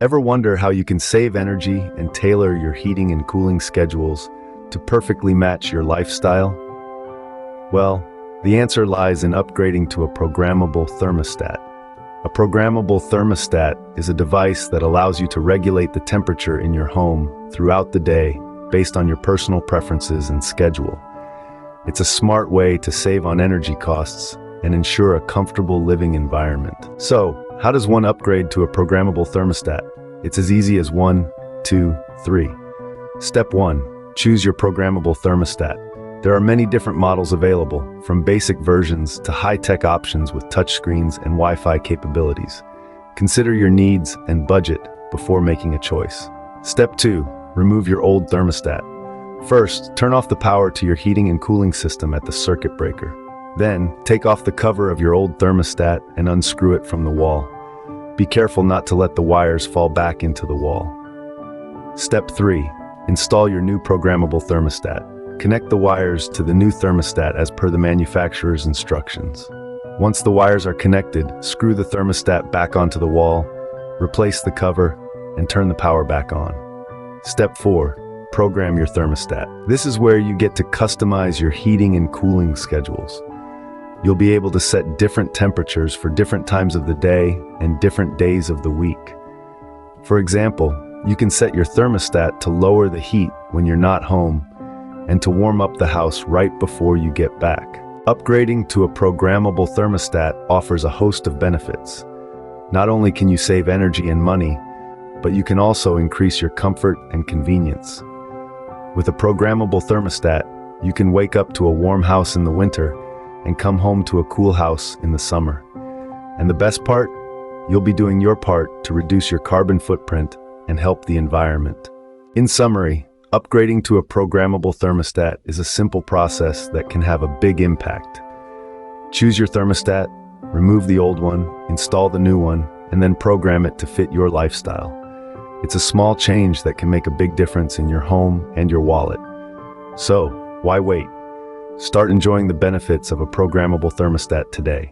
Ever wonder how you can save energy and tailor your heating and cooling schedules to perfectly match your lifestyle? Well, the answer lies in upgrading to a programmable thermostat. A programmable thermostat is a device that allows you to regulate the temperature in your home throughout the day based on your personal preferences and schedule. It's a smart way to save on energy costs and ensure a comfortable living environment. So, how does one upgrade to a programmable thermostat? It's as easy as 1, 2, 3. Step 1. Choose your programmable thermostat. There are many different models available, from basic versions to high-tech options with touchscreens and Wi-Fi capabilities. Consider your needs and budget before making a choice. Step 2. Remove your old thermostat. First, turn off the power to your heating and cooling system at the circuit breaker. Then, take off the cover of your old thermostat and unscrew it from the wall. Be careful not to let the wires fall back into the wall. Step 3. Install your new programmable thermostat. Connect the wires to the new thermostat as per the manufacturer's instructions. Once the wires are connected, screw the thermostat back onto the wall, replace the cover, and turn the power back on. Step 4. Program your thermostat. This is where you get to customize your heating and cooling schedules. You'll be able to set different temperatures for different times of the day and different days of the week. For example, you can set your thermostat to lower the heat when you're not home and to warm up the house right before you get back. Upgrading to a programmable thermostat offers a host of benefits. Not only can you save energy and money, but you can also increase your comfort and convenience. With a programmable thermostat, you can wake up to a warm house in the winter and come home to a cool house in the summer. And the best part? You'll be doing your part to reduce your carbon footprint and help the environment. In summary, upgrading to a programmable thermostat is a simple process that can have a big impact. Choose your thermostat, remove the old one, install the new one, and then program it to fit your lifestyle. It's a small change that can make a big difference in your home and your wallet. So, why wait? Start enjoying the benefits of a programmable thermostat today.